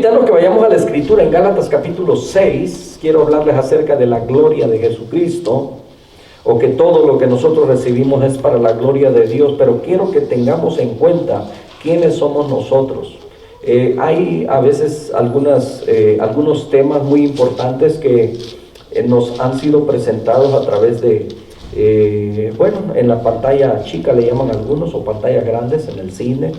invitando a que vayamos a la escritura en Gálatas capítulo 6. Quiero hablarles acerca de la gloria de Jesucristo, o que todo lo que nosotros recibimos es para la gloria de Dios, pero quiero que tengamos en cuenta quiénes somos nosotros. Hay a veces algunos temas muy importantes que nos han sido presentados a través de, en la pantalla chica le llaman algunos, o pantallas grandes en el cine,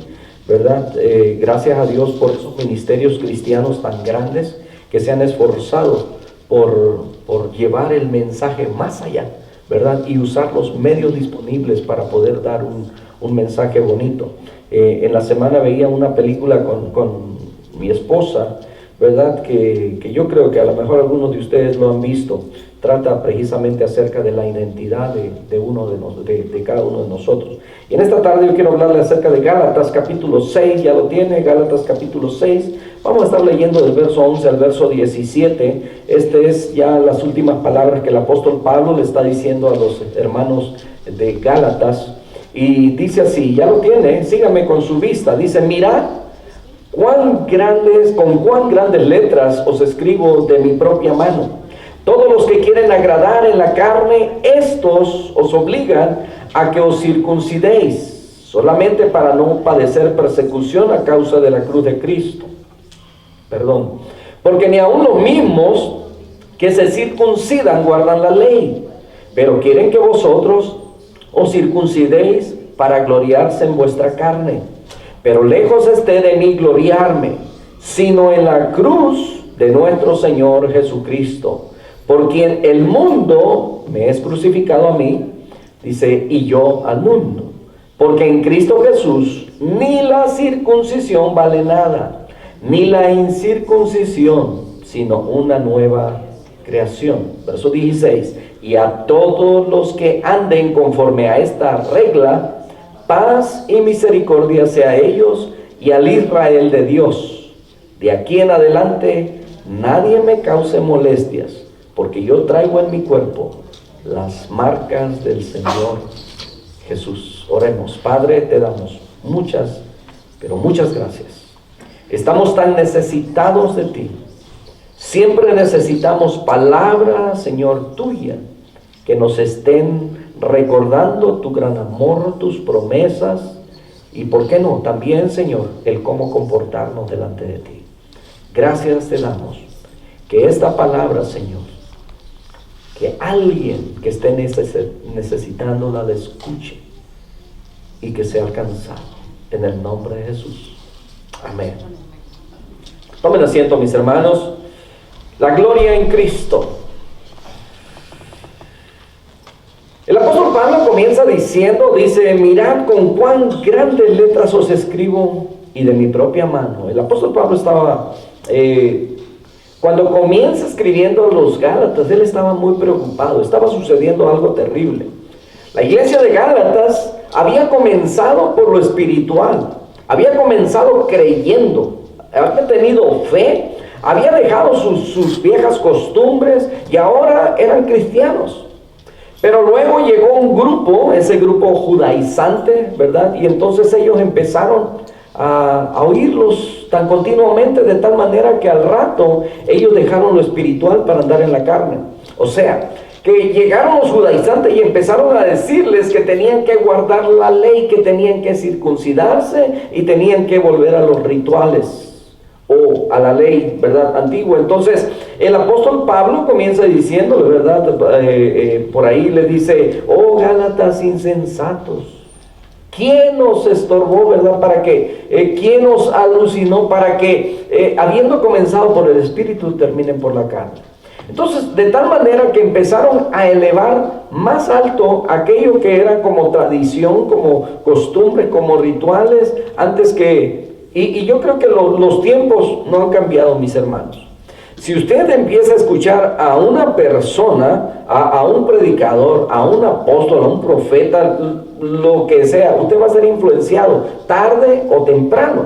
¿verdad? Gracias a Dios por esos ministerios cristianos tan grandes que se han esforzado por llevar el mensaje más allá, ¿verdad? Y usar los medios disponibles para poder dar un mensaje bonito. En la semana veía una película con mi esposa, ¿verdad? Que yo creo que a lo mejor algunos de ustedes lo han visto. Trata precisamente acerca de la identidad de cada uno de nosotros. Y en esta tarde yo quiero hablarles acerca de Gálatas capítulo 6, ya lo tiene, Gálatas capítulo 6. Vamos a estar leyendo del verso 11 al verso 17. Este es ya las últimas palabras que el apóstol Pablo le está diciendo a los hermanos de Gálatas. Y dice así, ya lo tiene, sígame con su vista. Dice, mirad con cuán grandes letras os escribo de mi propia mano. Todos los que quieren agradar en la carne, estos os obligan a que os circuncidéis, solamente para no padecer persecución a causa de la cruz de Cristo. Porque ni aun los mismos que se circuncidan guardan la ley, pero quieren que vosotros os circuncidéis para gloriarse en vuestra carne. Pero lejos esté de mí gloriarme, sino en la cruz de nuestro Señor Jesucristo, por quien el mundo me es crucificado a mí, dice, y yo al mundo. Porque en Cristo Jesús ni la circuncisión vale nada, ni la incircuncisión, sino una nueva creación. Verso 16. Y a todos los que anden conforme a esta regla, paz y misericordia sea a ellos y al Israel de Dios. De aquí en adelante nadie me cause molestias, porque yo traigo en mi cuerpo las marcas del Señor Jesús. Oremos. Padre, te damos muchas, pero muchas gracias. Estamos tan necesitados de ti. Siempre necesitamos palabras, Señor, tuya, que nos estén recordando tu gran amor, tus promesas, y por qué no, también, Señor, el cómo comportarnos delante de ti. Gracias te damos, que esta palabra, Señor, que alguien que esté necesitándola la escuche y que sea alcanzado, en el nombre de Jesús. Amén. Tomen asiento, mis hermanos. La gloria en Cristo. El apóstol Pablo comienza dice, mirad con cuán grandes letras os escribo y de mi propia mano. El apóstol Pablo estaba, cuando comienza escribiendo los Gálatas, él estaba muy preocupado, estaba sucediendo algo terrible. La iglesia de Gálatas había comenzado por lo espiritual, había comenzado creyendo, había tenido fe, había dejado sus viejas costumbres y ahora eran cristianos. Pero luego llegó un grupo, ese grupo judaizante, ¿verdad? Y entonces ellos empezaron a oírlos tan continuamente, de tal manera que al rato ellos dejaron lo espiritual para andar en la carne. O sea, que llegaron los judaizantes y empezaron a decirles que tenían que guardar la ley, que tenían que circuncidarse y tenían que volver a los rituales o a la ley, ¿verdad?, antigua. Entonces el apóstol Pablo comienza diciéndole, ¿verdad?, por ahí le dice, oh Gálatas insensatos, ¿quién os estorbó, verdad? Para que, ¿quién os alucinó para que, habiendo comenzado por el Espíritu, terminen por la carne? Entonces, de tal manera que empezaron a elevar más alto aquello que era como tradición, como costumbre, como rituales, antes que... Y yo creo que los tiempos no han cambiado, mis hermanos. Si usted empieza a escuchar a una persona, a un predicador, a un apóstol, a un profeta, lo que sea, usted va a ser influenciado tarde o temprano.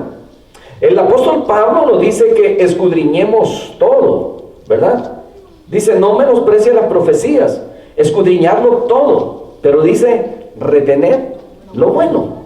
El apóstol Pablo nos dice que escudriñemos todo, ¿verdad? Dice, no menosprecie las profecías, escudriñarlo todo, pero dice, retener lo bueno.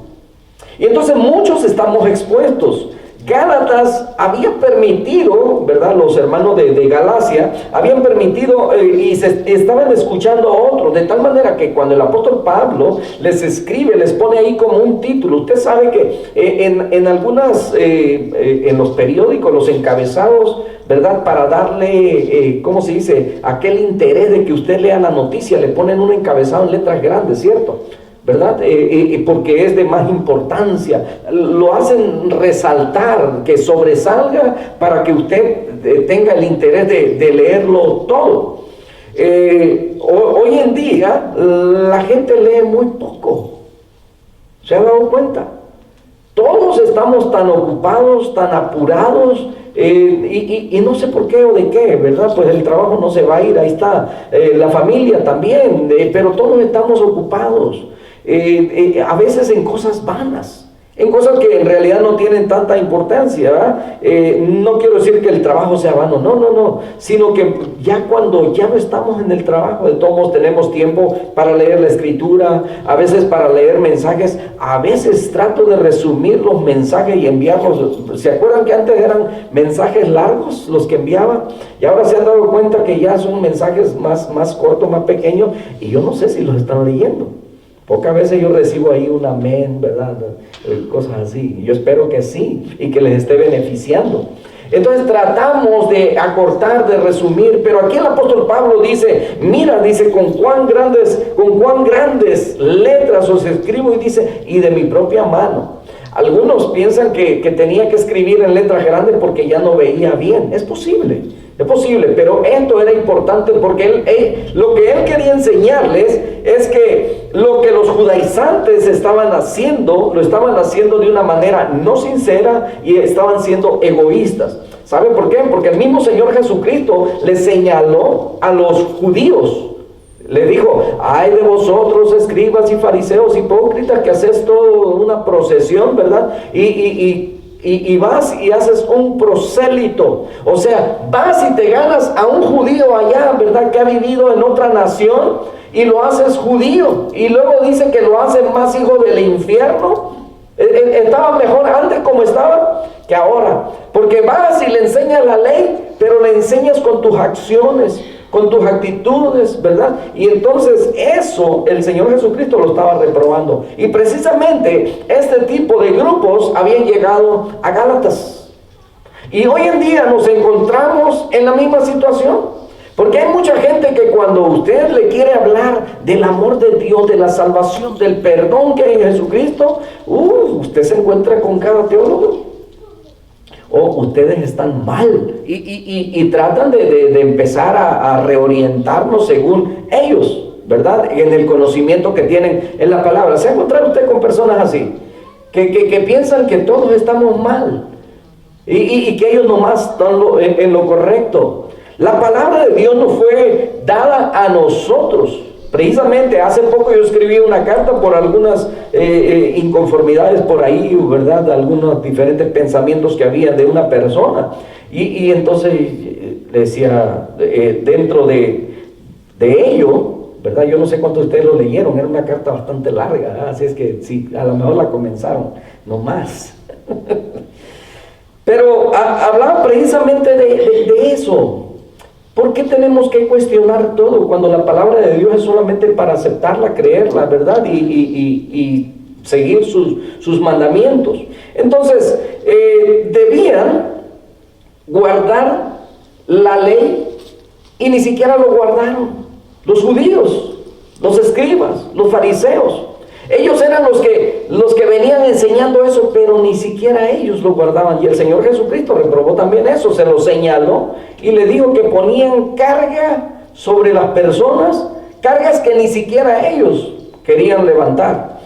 Y entonces muchos estamos expuestos. Gálatas había permitido, ¿verdad? Los hermanos de Galacia habían permitido y estaban escuchando a otros, de tal manera que cuando el apóstol Pablo les escribe, les pone ahí como un título. Usted sabe que en en los periódicos, los encabezados, ¿verdad? Para darle, ¿cómo se dice? Aquel interés de que usted lea la noticia, le ponen un encabezado en letras grandes, ¿cierto? ¿Verdad? Porque es de más importancia, lo hacen resaltar, que sobresalga para que usted tenga el interés de leerlo todo. Hoy en día la gente lee muy poco, ¿se ha dado cuenta? Todos estamos tan ocupados, tan apurados, y no sé por qué o de qué, ¿verdad? Pues el trabajo no se va a ir, ahí está, la familia también, pero todos estamos ocupados. A veces en cosas vanas, en cosas que en realidad no tienen tanta importancia, ¿verdad? No quiero decir que el trabajo sea vano, no, sino que ya cuando ya no estamos en el trabajo, de todos modos tenemos tiempo para leer la escritura, a veces para leer mensajes. A veces trato de resumir los mensajes y enviarlos. ¿Se acuerdan que antes eran mensajes largos los que enviaba? Y ahora se han dado cuenta que ya son mensajes más cortos, más pequeños, y yo no sé si los están leyendo. Pocas veces yo recibo ahí un amén, ¿verdad? Cosas así. Yo espero que sí y que les esté beneficiando. Entonces tratamos de acortar, de resumir, pero aquí el apóstol Pablo dice, mira, dice, con cuán grandes letras os escribo, y dice, y de mi propia mano. Algunos piensan que tenía que escribir en letras grandes porque ya no veía bien. Es posible, pero esto era importante porque lo que él quería enseñarles es que lo que los judaizantes estaban haciendo, lo estaban haciendo de una manera no sincera y estaban siendo egoístas. ¿Sabe por qué? Porque el mismo Señor Jesucristo le señaló a los judíos. Le dijo, ay de vosotros, escribas y fariseos hipócritas, que hacéis toda una procesión, ¿verdad? Y vas y haces un prosélito. O sea, vas y te ganas a un judío allá, ¿verdad? Que ha vivido en otra nación y lo haces judío. Y luego dice que lo hacen más hijo del infierno. Estaba mejor antes como estaba que ahora. Porque vas y le enseñas la ley, pero le enseñas con tus acciones, con tus actitudes, ¿verdad? Y entonces eso el Señor Jesucristo lo estaba reprobando. Y precisamente este tipo de grupos habían llegado a Gálatas. Y hoy en día nos encontramos en la misma situación. Porque hay mucha gente que cuando usted le quiere hablar del amor de Dios, de la salvación, del perdón que hay en Jesucristo, usted se encuentra con cada teólogo. O ustedes están mal y tratan de empezar a reorientarnos según ellos, ¿verdad? En el conocimiento que tienen en la palabra. ¿Se ha encontrado usted con personas así? Que piensan que todos estamos mal y que ellos nomás están en lo correcto. La palabra de Dios nos fue dada a nosotros. Precisamente hace poco yo escribí una carta por algunas inconformidades por ahí, ¿verdad? Algunos diferentes pensamientos que había de una persona. Y entonces decía, dentro de ello, ¿verdad? Yo no sé cuántos de ustedes lo leyeron, era una carta bastante larga, ¿eh? Así es que sí, a lo mejor la comenzaron, no más. Pero hablaba precisamente de eso. ¿Por qué tenemos que cuestionar todo cuando la palabra de Dios es solamente para aceptarla, creerla, ¿verdad? Y seguir sus mandamientos. Entonces, debían guardar la ley y ni siquiera lo guardaron. Los judíos, los escribas, los fariseos. Ellos eran los que venían enseñando eso, pero ni siquiera ellos lo guardaban. Y el Señor Jesucristo reprobó también eso, se lo señaló y le dijo que ponían carga sobre las personas, cargas que ni siquiera ellos querían levantar.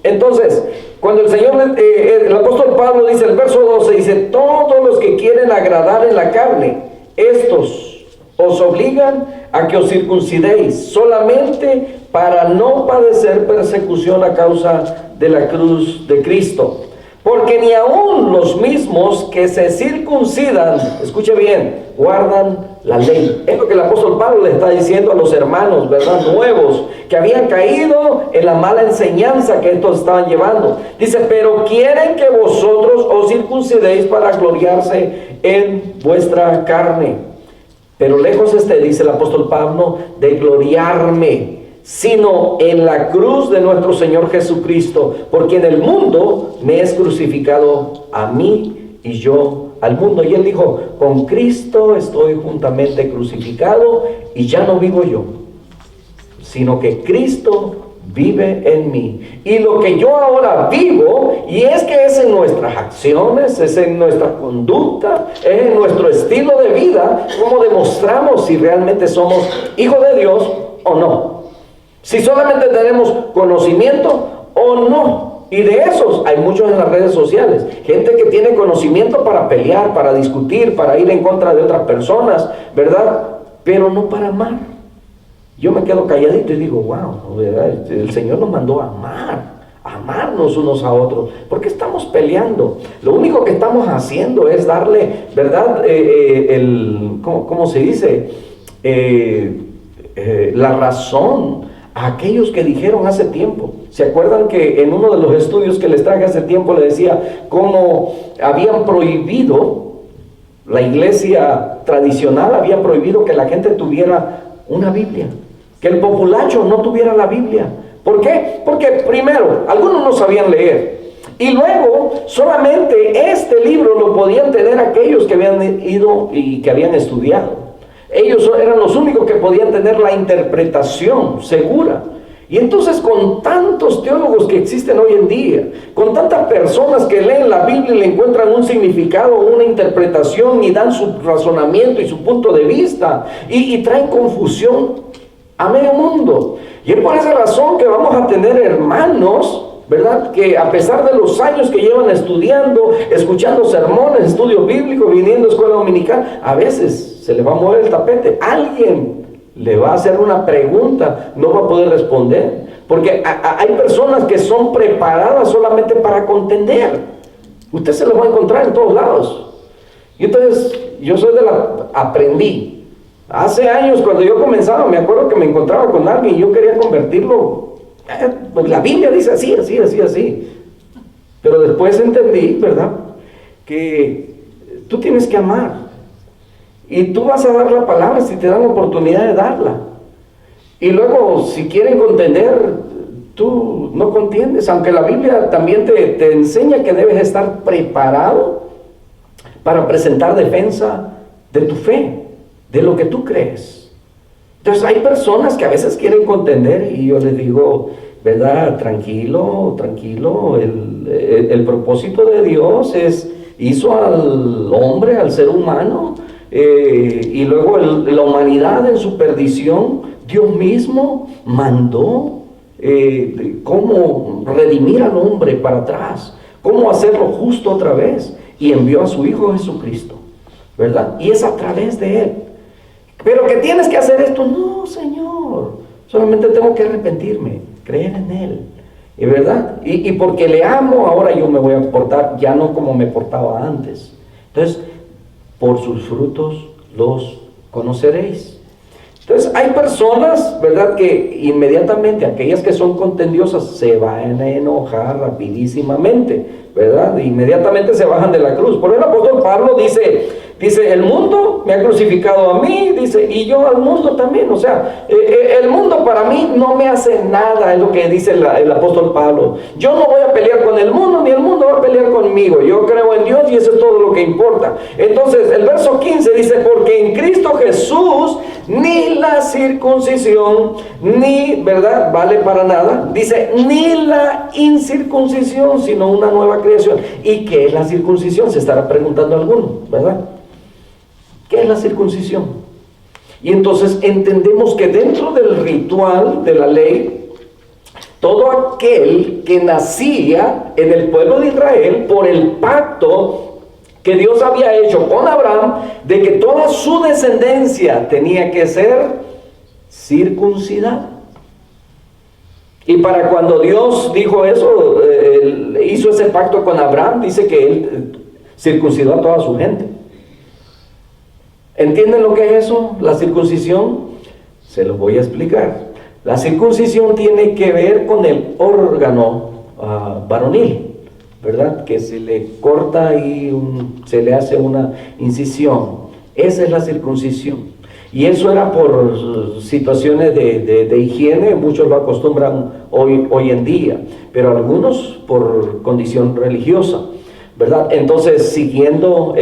Entonces, cuando el apóstol Pablo dice, el verso 12, dice, todos los que quieren agradar en la carne, estos os obligan a que os circuncidéis solamente para no padecer persecución a causa de la cruz de Cristo. Porque ni aun los mismos que se circuncidan, escuche bien, guardan la ley. Es lo que el apóstol Pablo le está diciendo a los hermanos, ¿verdad? Nuevos, que habían caído en la mala enseñanza que estos estaban llevando. Dice, pero quieren que vosotros os circuncidéis para gloriarse en vuestra carne. Pero lejos esté, dice el apóstol Pablo, de gloriarme, sino en la cruz de nuestro Señor Jesucristo, porque en el mundo me es crucificado a mí y yo al mundo. Y él dijo, con Cristo estoy juntamente crucificado y ya no vivo yo, sino que Cristo vive en mí. Y lo que yo ahora vivo, y es que es en nuestras acciones, es en nuestra conducta, es en nuestro estilo de vida, cómo demostramos si realmente somos hijos de Dios o no. Si solamente tenemos conocimiento o no. Y de esos hay muchos en las redes sociales. Gente que tiene conocimiento para pelear, para discutir, para ir en contra de otras personas, ¿verdad? Pero no para amar. Yo me quedo calladito y digo, wow, ¿verdad? El Señor nos mandó a amar, a amarnos unos a otros. ¿Por qué estamos peleando? Lo único que estamos haciendo es darle, ¿verdad? ¿Cómo se dice? La razón a aquellos que dijeron hace tiempo. ¿Se acuerdan que en uno de los estudios que les traje hace tiempo le decía cómo habían prohibido, la iglesia tradicional había prohibido que la gente tuviera una Biblia, que el populacho no tuviera la Biblia? ¿Por qué? Porque primero, algunos no sabían leer, y luego solamente este libro lo podían tener aquellos que habían ido y que habían estudiado. Ellos eran los únicos que podían tener la interpretación segura. Y entonces, con tantos teólogos que existen hoy en día, con tantas personas que leen la Biblia y le encuentran un significado, una interpretación y dan su razonamiento y su punto de vista y traen confusión a medio mundo. Y es por esa razón que vamos a tener hermanos, ¿verdad?, que a pesar de los años que llevan estudiando, escuchando sermones, estudios bíblicos, viniendo a escuela dominical, a veces se le va a mover el tapete. Alguien le va a hacer una pregunta, no va a poder responder, porque hay personas que son preparadas solamente para contender. Usted se los va a encontrar en todos lados. Y entonces, yo aprendí. Hace años, cuando yo comenzaba, me acuerdo que me encontraba con alguien y yo quería convertirlo. Pues la Biblia dice así, así, así, así. Pero después entendí, ¿verdad?, que tú tienes que amar. Y tú vas a dar la palabra si te dan la oportunidad de darla. Y luego, si quieren contender, tú no contiendes. Aunque la Biblia también te enseña que debes estar preparado para presentar defensa de tu fe, de lo que tú crees. Entonces hay personas que a veces quieren contender y yo les digo, ¿verdad? Tranquilo, tranquilo. El propósito de Dios hizo al hombre, al ser humano, y luego la humanidad en su perdición, Dios mismo mandó cómo redimir al hombre para atrás, cómo hacerlo justo otra vez, y envió a su Hijo Jesucristo, ¿verdad? Y es a través de Él. Pero que tienes que hacer esto, no, Señor, solamente tengo que arrepentirme, creer en Él, ¿y verdad? Y porque le amo, ahora yo me voy a portar ya no como me portaba antes. Entonces, por sus frutos los conoceréis. Entonces hay personas, ¿verdad?, que inmediatamente, aquellas que son contendiosas, se van a enojar rapidísimamente, ¿verdad? Inmediatamente se bajan de la cruz. Por el apóstol Pablo dice, el mundo me ha crucificado a mí, dice, y yo al mundo también. O sea, el mundo para mí no me hace nada, es lo que dice el apóstol Pablo. Yo no voy a pelear con el mundo, ni el mundo va a pelear conmigo. Yo creo en Dios y eso es todo lo que importa. Entonces, el verso 15 dice, porque en Cristo Jesús ni la circuncisión, ni, ¿verdad?, vale para nada. Dice, ni la incircuncisión, sino una nueva creación. ¿Y qué es la circuncisión? Se estará preguntando alguno, ¿verdad? ¿Qué es la circuncisión? Y entonces entendemos que dentro del ritual de la ley, todo aquel que nacía en el pueblo de Israel por el pacto que Dios había hecho con Abraham, de que toda su descendencia tenía que ser circuncidada. Y para cuando Dios dijo eso, hizo ese pacto con Abraham, dice que él circuncidó a toda su gente. ¿Entienden lo que es eso? La circuncisión, se los voy a explicar. La circuncisión tiene que ver con el órgano varonil, ¿verdad? Que se le corta y se le hace una incisión. Esa es la circuncisión. Y eso era por situaciones de higiene, muchos lo acostumbran hoy en día, pero algunos por condición religiosa, ¿verdad? Entonces, siguiendo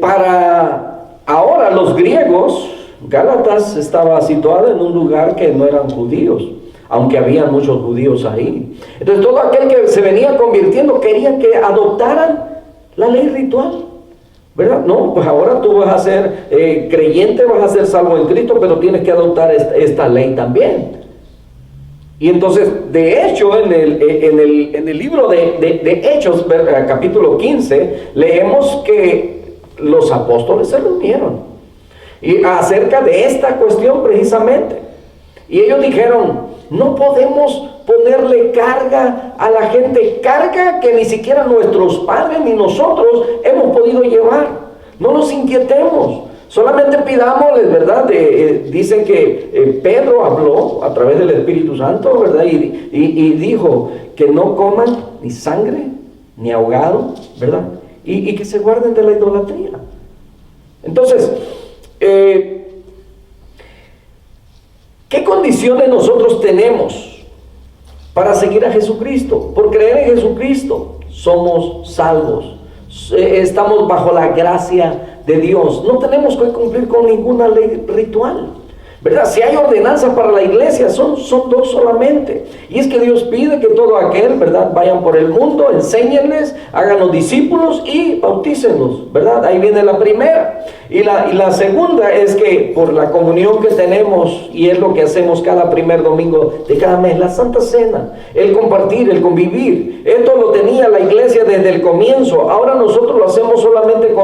para ahora los griegos, Gálatas estaba situada en un lugar que no eran judíos, aunque había muchos judíos ahí. Entonces todo aquel que se venía convirtiendo quería que adoptaran la ley ritual, ¿verdad? No, pues ahora tú vas a ser creyente, vas a ser salvo en Cristo, pero tienes que adoptar esta ley también. Y entonces, de hecho, en el libro de Hechos, capítulo 15, leemos que los apóstoles se reunieron y acerca de esta cuestión precisamente. Y ellos dijeron, no podemos ponerle carga a la gente, carga que ni siquiera nuestros padres ni nosotros hemos podido llevar. No nos inquietemos, solamente pidámosles, ¿verdad? Dicen que Pedro habló a través del Espíritu Santo, ¿verdad? Y dijo que no coman ni sangre, ni ahogado, ¿verdad? Y que se guarden de la idolatría. Entonces, ¿qué condiciones nosotros tenemos para seguir a Jesucristo? Por creer en Jesucristo somos salvos, estamos bajo la gracia de Dios, no tenemos que cumplir con ninguna ley ritual, ¿verdad? Si hay ordenanzas para la iglesia, son dos solamente, y es que Dios pide que todo aquel, ¿verdad?, vayan por el mundo, enséñenles, hagan los discípulos y bautícenlos, ¿verdad? Ahí viene la primera. Y la segunda es que por la comunión que tenemos, y es lo que hacemos cada primer domingo de cada mes, la Santa Cena, el compartir, el convivir, esto lo tenía la iglesia desde el comienzo. Ahora nosotros lo hacemos solamente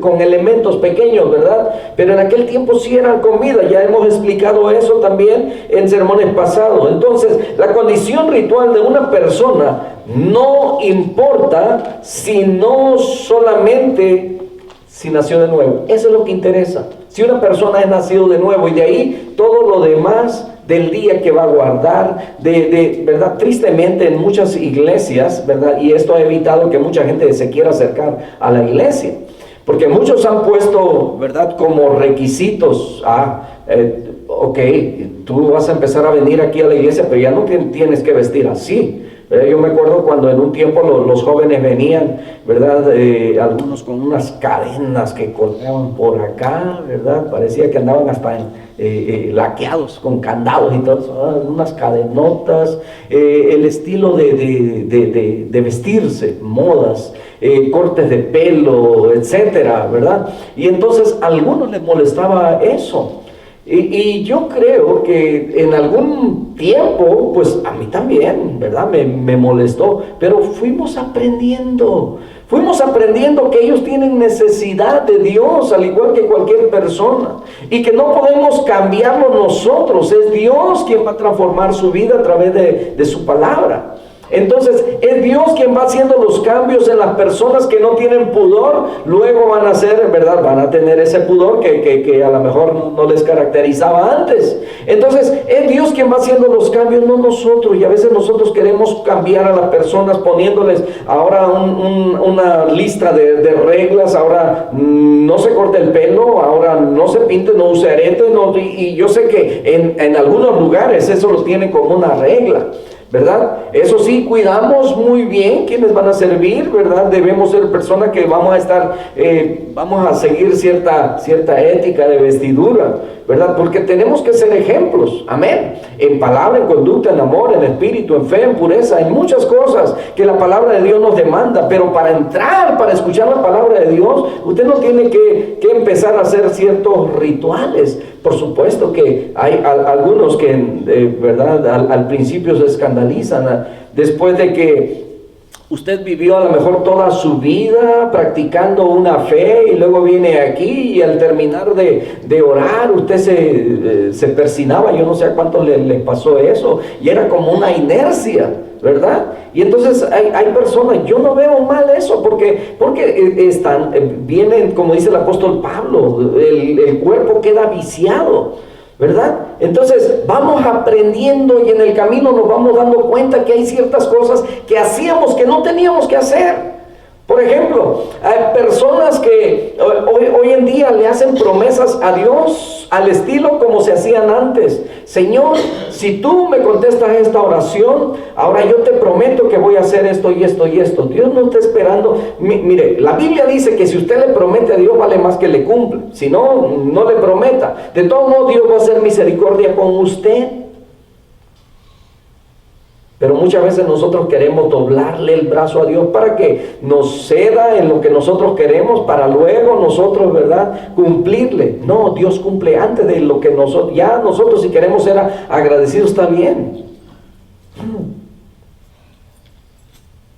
con elementos pequeños, ¿verdad? Pero en aquel tiempo sí eran comida, ya hemos explicado eso también en sermones pasados. Entonces, la condición ritual de una persona no importa si no solamente si nació de nuevo. Eso es lo que interesa. Si una persona es nacido de nuevo, y de ahí todo lo demás del día que va a guardar, ¿verdad? Tristemente en muchas iglesias, ¿verdad? Y esto ha evitado que mucha gente se quiera acercar a la iglesia, porque muchos han puesto, ¿verdad?, como requisitos ok, tú vas a empezar a venir aquí a la iglesia, pero ya no tienes que vestir así. Yo me acuerdo cuando en un tiempo los jóvenes venían, ¿verdad? Algunos con unas cadenas que colgaban por acá, ¿verdad? Parecía que andaban hasta laqueados con candados y todo eso, unas cadenotas, el estilo de vestirse, modas, cortes de pelo, etcétera, ¿verdad? Y entonces a algunos les molestaba eso. Y yo creo que en algún tiempo, pues a mí también, ¿verdad? Me molestó, pero fuimos aprendiendo que ellos tienen necesidad de Dios, al igual que cualquier persona, y que no podemos cambiarlo nosotros, es Dios quien va a transformar su vida a través de su palabra. Entonces es Dios quien va haciendo los cambios en las personas que no tienen pudor. Luego van a ser, ¿verdad?, van a tener ese pudor que a lo mejor no les caracterizaba antes. Entonces es Dios quien va haciendo los cambios, no nosotros. Y a veces nosotros queremos cambiar a las personas poniéndoles ahora una lista de reglas. Ahora no se corte el pelo, ahora no se pinte, no use arete, y yo sé que en algunos lugares eso lo tienen como una regla, ¿verdad? Eso sí, cuidamos muy bien quienes van a servir, ¿verdad? Debemos ser personas que vamos a seguir cierta ética de vestidura, ¿verdad? Porque tenemos que ser ejemplos, amén, en palabra, en conducta, en amor, en espíritu, en fe, en pureza, en muchas cosas que la palabra de Dios nos demanda. Pero para escuchar la palabra de Dios, usted no tiene que empezar a hacer ciertos rituales. Por supuesto que hay algunos que, ¿verdad?, al principio se escandalizan, después de que usted vivió a lo mejor toda su vida practicando una fe, y luego viene aquí y al terminar de orar usted se persinaba. Yo no sé a cuántos les pasó eso, y era como una inercia, ¿verdad? Y entonces hay personas, yo no veo mal eso, porque vienen, como dice el apóstol Pablo, el cuerpo queda viciado, ¿verdad? Entonces vamos aprendiendo y en el camino nos vamos dando cuenta que hay ciertas cosas que hacíamos que no teníamos que hacer. Por ejemplo, hay personas que hoy en día le hacen promesas a Dios al estilo como se hacían antes. Señor, si tú me contestas esta oración, ahora yo te prometo que voy a hacer esto y esto y esto. Dios no está esperando. Mire, la Biblia dice que si usted le promete a Dios, vale más que le cumpla. Si no, no le prometa. De todo modo, Dios va a hacer misericordia con usted. Pero muchas veces nosotros queremos doblarle el brazo a Dios para que nos ceda en lo que nosotros queremos, para luego nosotros, ¿verdad?, cumplirle. No, Dios cumple antes de lo que nosotros, ya nosotros si queremos ser agradecidos está bien.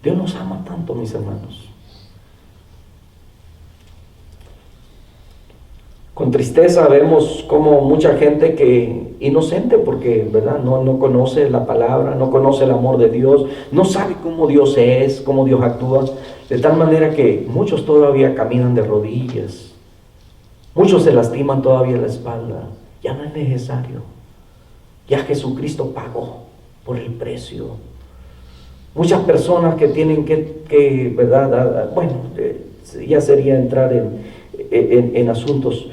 Dios nos ama tanto, mis hermanos. Con tristeza vemos como mucha gente que inocente, porque ¿verdad? No conoce la palabra, no conoce el amor de Dios, no sabe cómo Dios es, cómo Dios actúa, de tal manera que muchos todavía caminan de rodillas, muchos se lastiman todavía la espalda. Ya no es necesario, ya Jesucristo pagó por el precio. Muchas personas que tienen que ¿verdad? Bueno, ya sería entrar en asuntos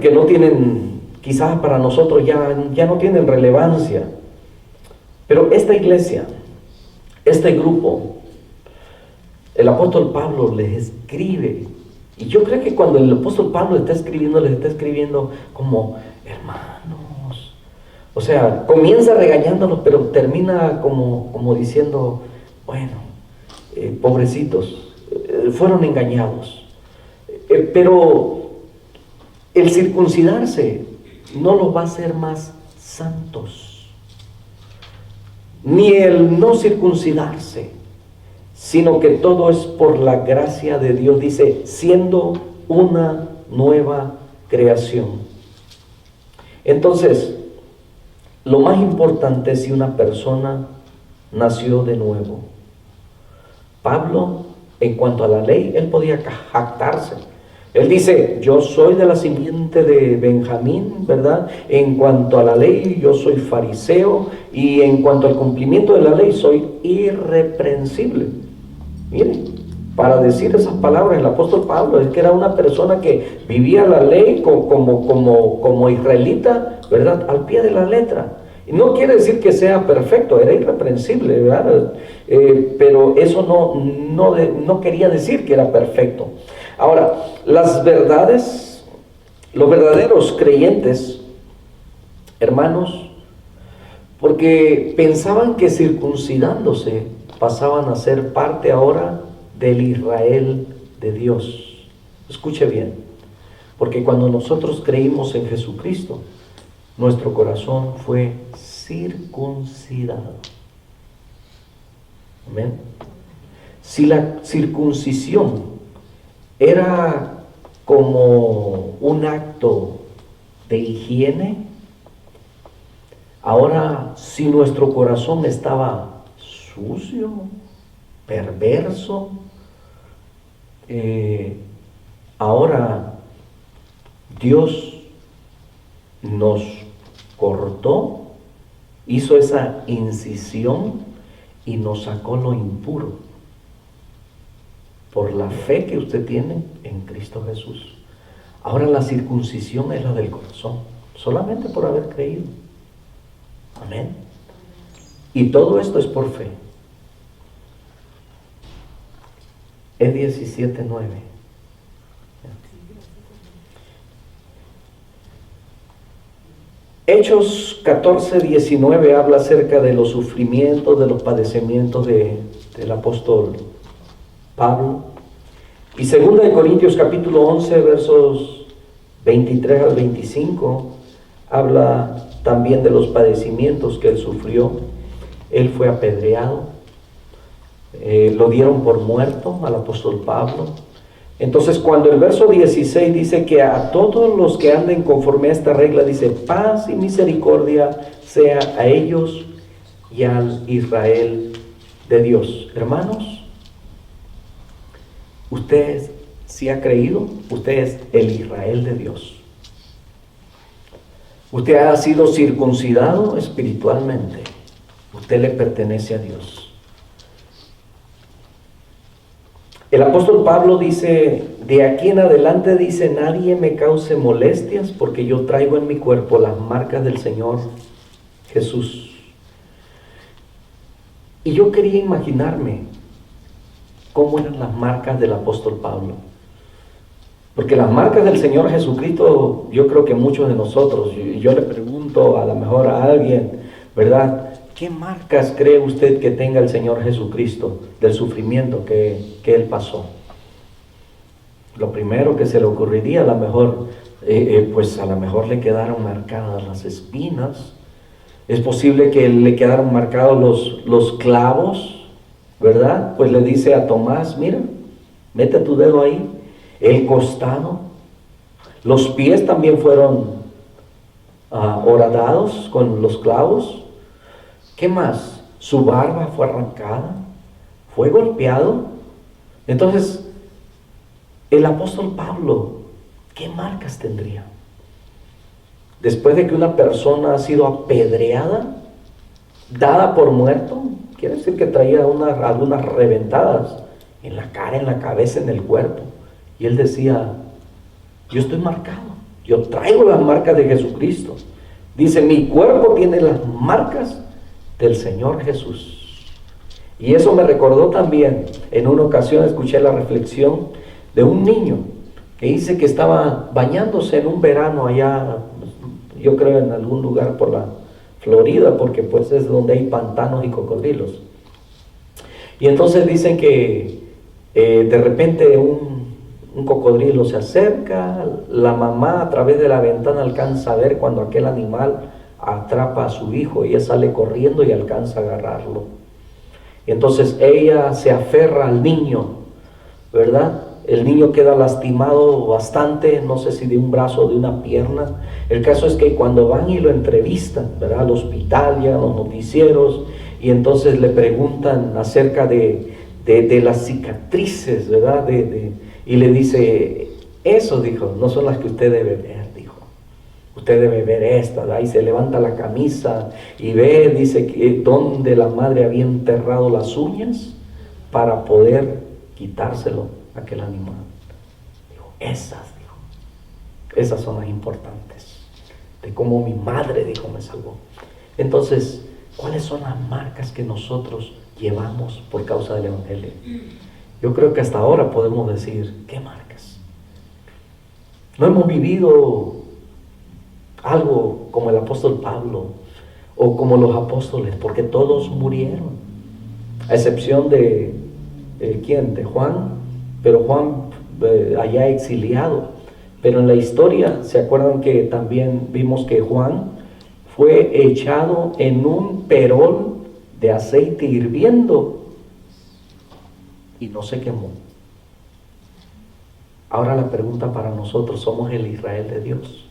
que no tienen, quizás para nosotros ya no tienen relevancia. Pero esta iglesia, este grupo, el apóstol Pablo les escribe, y yo creo que cuando el apóstol Pablo les está escribiendo como hermanos. O sea, comienza regañándolos, pero termina como diciendo, bueno, pobrecitos, fueron engañados. Pero el circuncidarse no los va a hacer más santos, ni el no circuncidarse, sino que todo es por la gracia de Dios, dice, siendo una nueva creación. Entonces, lo más importante es si una persona nació de nuevo. Pablo, en cuanto a la ley, él podía jactarse. Él dice, yo soy de la simiente de Benjamín, ¿verdad? En cuanto a la ley, yo soy fariseo, y en cuanto al cumplimiento de la ley, soy irreprensible. Miren, para decir esas palabras, el apóstol Pablo es que era una persona que vivía la ley como israelita, ¿verdad? Al pie de la letra. Y no quiere decir que sea perfecto, era irreprensible, ¿verdad? Pero eso no quería decir que era perfecto. Ahora, las verdades, los verdaderos creyentes, hermanos, porque pensaban que circuncidándose pasaban a ser parte ahora del Israel de Dios. Escuche bien, porque cuando nosotros creímos en Jesucristo, nuestro corazón fue circuncidado. Amén. Si la circuncisión era como un acto de higiene, ahora si nuestro corazón estaba sucio, perverso, ahora Dios nos cortó, hizo esa incisión y nos sacó lo impuro por la fe que usted tiene en Cristo Jesús. Ahora la circuncisión es la del corazón, solamente por haber creído. Amén. Y todo esto es por fe. Es 17:9. Hechos 14:19 habla acerca de los sufrimientos, de los padecimientos del apóstol Pablo. Y 2 Corintios capítulo 11 versos 23 al 25 habla también de los padecimientos que él sufrió. Él fue apedreado, lo dieron por muerto al apóstol Pablo. Entonces cuando el verso 16 dice que a todos los que anden conforme a esta regla, dice paz y misericordia sea a ellos y al Israel de Dios. Hermanos, usted si ha creído, usted es el Israel de Dios. Usted ha sido circuncidado espiritualmente. Usted le pertenece a Dios. El apóstol Pablo dice, de aquí en adelante dice, nadie me cause molestias porque yo traigo en mi cuerpo las marcas del Señor Jesús. Y yo quería imaginarme cómo eran las marcas del apóstol Pablo. Porque las marcas del Señor Jesucristo, yo creo que muchos de nosotros, yo le pregunto a lo mejor a alguien, ¿verdad? ¿Qué marcas cree usted que tenga el Señor Jesucristo del sufrimiento que Él pasó? Lo primero que se le ocurriría, a lo mejor, pues a lo mejor le quedaron marcadas las espinas. Es posible que le quedaron marcados los clavos, ¿verdad? Pues le dice a Tomás, mira, mete tu dedo ahí. El costado, los pies también fueron horadados con los clavos. ¿Qué más? Su barba fue arrancada, fue golpeado. Entonces, el apóstol Pablo, ¿qué marcas tendría? Después de que una persona ha sido apedreada, dada por muerto, quiere decir que traía algunas reventadas en la cara, en la cabeza, en el cuerpo. Y él decía, yo estoy marcado, yo traigo las marcas de Jesucristo. Dice, mi cuerpo tiene las marcas del Señor Jesús. Y eso me recordó también, en una ocasión escuché la reflexión de un niño que dice que estaba bañándose en un verano allá, yo creo en algún lugar por la Florida, porque pues es donde hay pantanos y cocodrilos. Y entonces dicen que de repente un cocodrilo se acerca, la mamá a través de la ventana alcanza a ver cuando aquel animal atrapa a su hijo, y ella sale corriendo y alcanza a agarrarlo. Y entonces ella se aferra al niño, ¿verdad? El niño queda lastimado bastante, no sé si de un brazo o de una pierna. El caso es que cuando van y lo entrevistan, ¿verdad? Al hospital, llegan los noticieros, y entonces le preguntan acerca de las cicatrices, ¿verdad? Y le dice, eso, dijo, no son las que usted debe ver, dijo. Usted debe ver estas, ¿verdad? Y se levanta la camisa y ve, dice, que donde la madre había enterrado las uñas para poder quitárselo a aquel animal. Dijo, esas son las importantes, de cómo mi madre, dijo, me salvó. Entonces, ¿cuáles son las marcas que nosotros llevamos por causa del Evangelio? Yo creo que hasta ahora podemos decir, ¿qué marcas? No hemos vivido algo como el apóstol Pablo o como los apóstoles, porque todos murieron, a excepción de ¿quién? De Juan, pero Juan allá exiliado. Pero en la historia, ¿se acuerdan que también vimos que Juan fue echado en un perol de aceite hirviendo y no se quemó? Ahora la pregunta para nosotros, somos el Israel de Dios.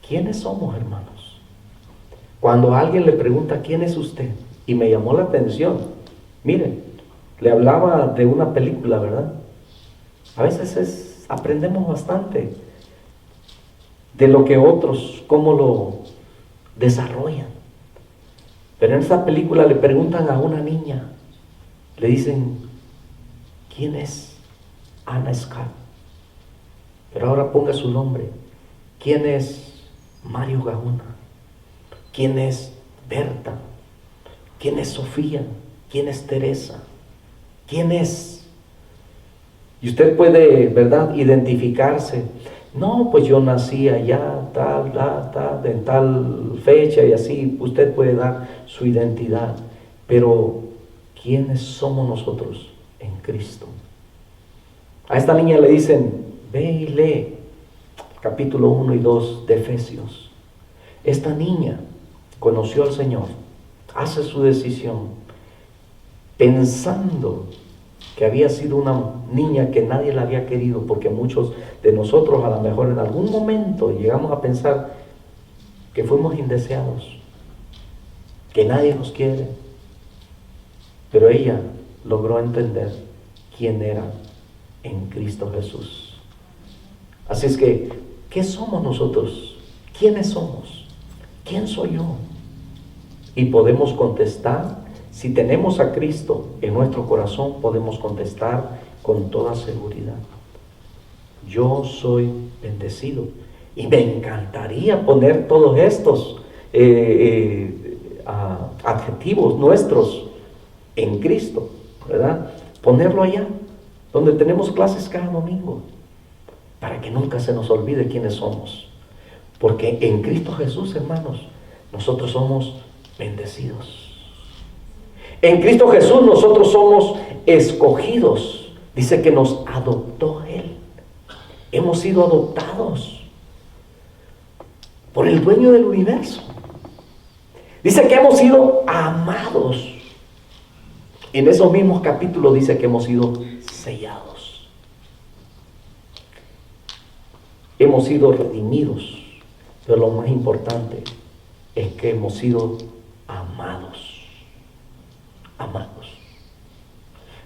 ¿Quiénes somos, hermanos? Cuando a alguien le pregunta, ¿quién es usted? Y me llamó la atención, miren, le hablaba de una película, ¿verdad? A veces aprendemos bastante de lo que otros, cómo lo desarrollan. Pero en esta película le preguntan a una niña, le dicen, ¿quién es Ana Scott? Pero ahora ponga su nombre. ¿Quién es Mario Gauna? ¿Quién es Berta? ¿Quién es Sofía? ¿Quién es Teresa? ¿Quién es? Y usted puede, ¿verdad?, identificarse. No, pues yo nací allá, tal, en tal fecha y así. Usted puede dar su identidad. Pero, ¿quiénes somos nosotros en Cristo? A esta niña le dicen, ve y lee capítulo 1 y 2 de Efesios. Esta niña conoció al Señor, hace su decisión, pensando que había sido una niña que nadie la había querido, porque muchos de nosotros a lo mejor en algún momento llegamos a pensar que fuimos indeseados. que nadie nos quiere. Pero ella logró entender quién era en Cristo Jesús. Así es que, ¿qué somos nosotros? ¿Quiénes somos? ¿Quién soy yo? Y podemos contestar, si tenemos a Cristo en nuestro corazón, podemos contestar con toda seguridad: yo soy bendecido. Y me encantaría poner todos estos adjetivos nuestros en Cristo, ¿verdad? Ponerlo allá, donde tenemos clases cada domingo, para que nunca se nos olvide quiénes somos. Porque en Cristo Jesús, hermanos, nosotros somos bendecidos. En Cristo Jesús nosotros somos escogidos. Dice que nos adoptó Él. Hemos sido adoptados por el dueño del universo. Dice que hemos sido amados. En esos mismos capítulos dice que hemos sido sellados. Hemos sido redimidos. Pero lo más importante es que hemos sido amados. Amados.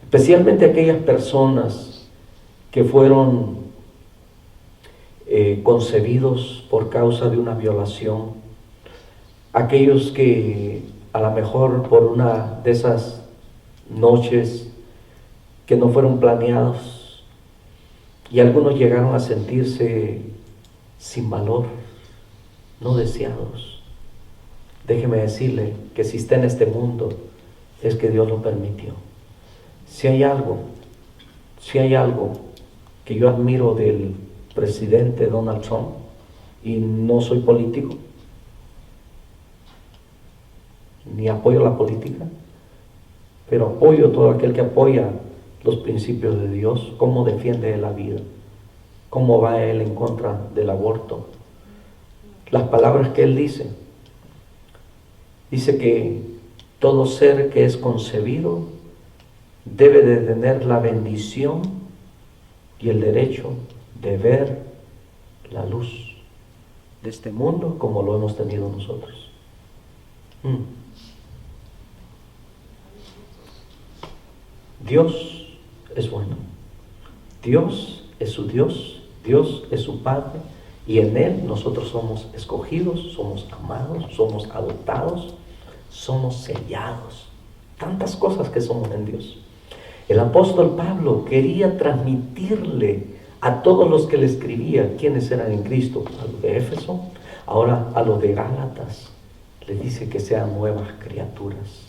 Especialmente aquellas personas que fueron concebidos por causa de una violación. Aquellos que a lo mejor por una de esas noches que no fueron planeados, y algunos llegaron a sentirse sin valor, no deseados. Déjeme decirle que si está en este mundo es que Dios lo permitió. Si hay algo que yo admiro del presidente Donald Trump, y no soy político ni apoyo la política, pero apoyo todo aquel que apoya los principios de Dios, cómo defiende la vida, cómo va él en contra del aborto. Las palabras que él dice que todo ser que es concebido debe de tener la bendición y el derecho de ver la luz de este mundo como lo hemos tenido nosotros. Dios es bueno. Dios es su Dios. Dios es su Padre. Y en Él nosotros somos escogidos, somos amados, somos adoptados, somos sellados. Tantas cosas que somos en Dios. El apóstol Pablo quería transmitirle a todos los que le escribía quiénes eran en Cristo. A los de Éfeso, ahora a los de Gálatas, le dice que sean nuevas criaturas.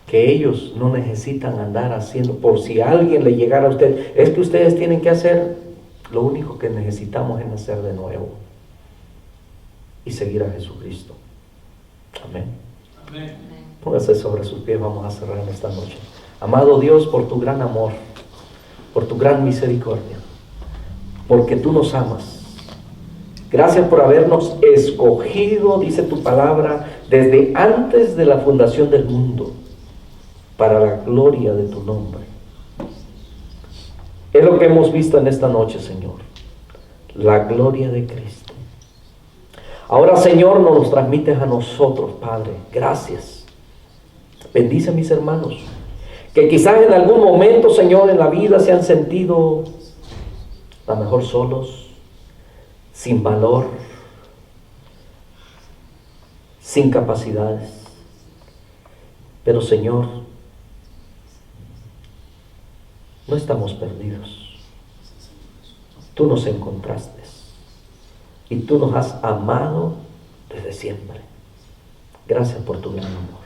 Que ellos no necesitan andar haciendo, por si alguien le llegara a usted, es que ustedes tienen que hacer, lo único que necesitamos es nacer de nuevo y seguir a Jesucristo. Amén. Amén. Póngase sobre sus pies, vamos a cerrar en esta noche. Amado Dios, por tu gran amor, por tu gran misericordia, porque tú nos amas. Gracias por habernos escogido, dice tu palabra, desde antes de la fundación del mundo, para la gloria de tu nombre. Es lo que hemos visto en esta noche, Señor, la gloria de Cristo. Ahora, Señor, nos transmites a nosotros, Padre. Gracias. Bendice a mis hermanos, que quizás en algún momento, Señor, en la vida se han sentido a lo mejor solos, sin valor, sin capacidades. Pero, Señor, no estamos perdidos. Tú nos encontraste y tú nos has amado desde siempre. Gracias por tu gran amor.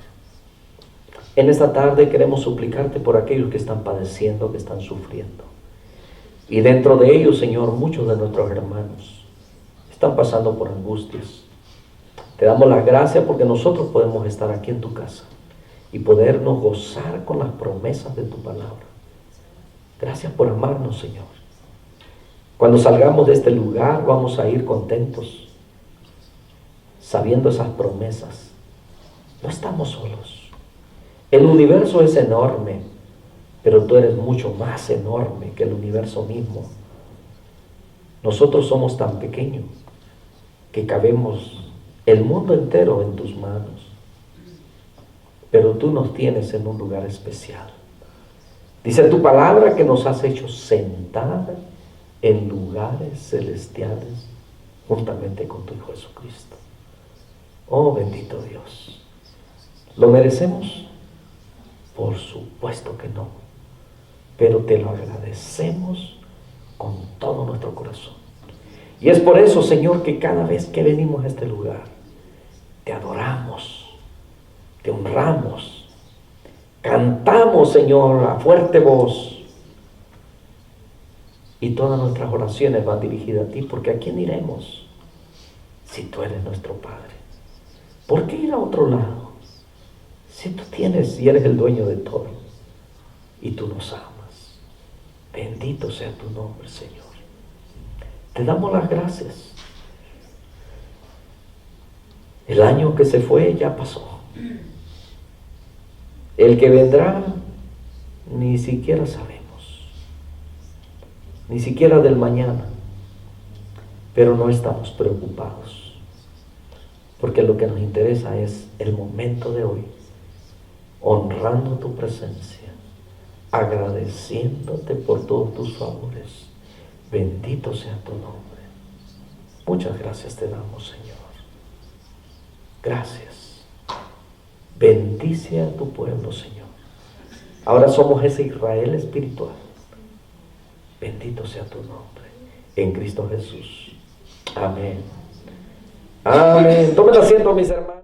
En esta tarde queremos suplicarte por aquellos que están padeciendo, que están sufriendo. Y dentro de ellos, Señor, muchos de nuestros hermanos están pasando por angustias. Te damos las gracias porque nosotros podemos estar aquí en tu casa y podernos gozar con las promesas de tu palabra. Gracias por amarnos, Señor. Cuando salgamos de este lugar vamos a ir contentos, sabiendo esas promesas. No estamos solos. El universo es enorme, pero tú eres mucho más enorme que el universo mismo. Nosotros somos tan pequeños que cabemos el mundo entero en tus manos. pero tú nos tienes en un lugar especial. Dice tu palabra que nos has hecho sentar en lugares celestiales juntamente con tu Hijo Jesucristo. Oh, bendito Dios. ¿Lo merecemos? Por supuesto que no, pero te lo agradecemos con todo nuestro corazón. Y es por eso, Señor, que cada vez que venimos a este lugar, te adoramos, te honramos, cantamos, Señor, a fuerte voz, y todas nuestras oraciones van dirigidas a ti, porque ¿a quién iremos si tú eres nuestro Padre? ¿Por qué ir a otro lado si tú tienes y eres el dueño de todo y tú nos amas? Bendito sea tu nombre, Señor. Te damos las gracias. El año que se fue ya pasó. El que vendrá ni siquiera sabemos, ni siquiera del mañana, pero no estamos preocupados, porque lo que nos interesa es el momento de hoy, honrando tu presencia, agradeciéndote por todos tus favores. Bendito sea tu nombre. Muchas gracias te damos, Señor. Gracias. Bendice a tu pueblo, Señor. Ahora somos ese Israel espiritual. Bendito sea tu nombre. En Cristo Jesús. Amén. Amén. Tomen asiento, mis hermanos.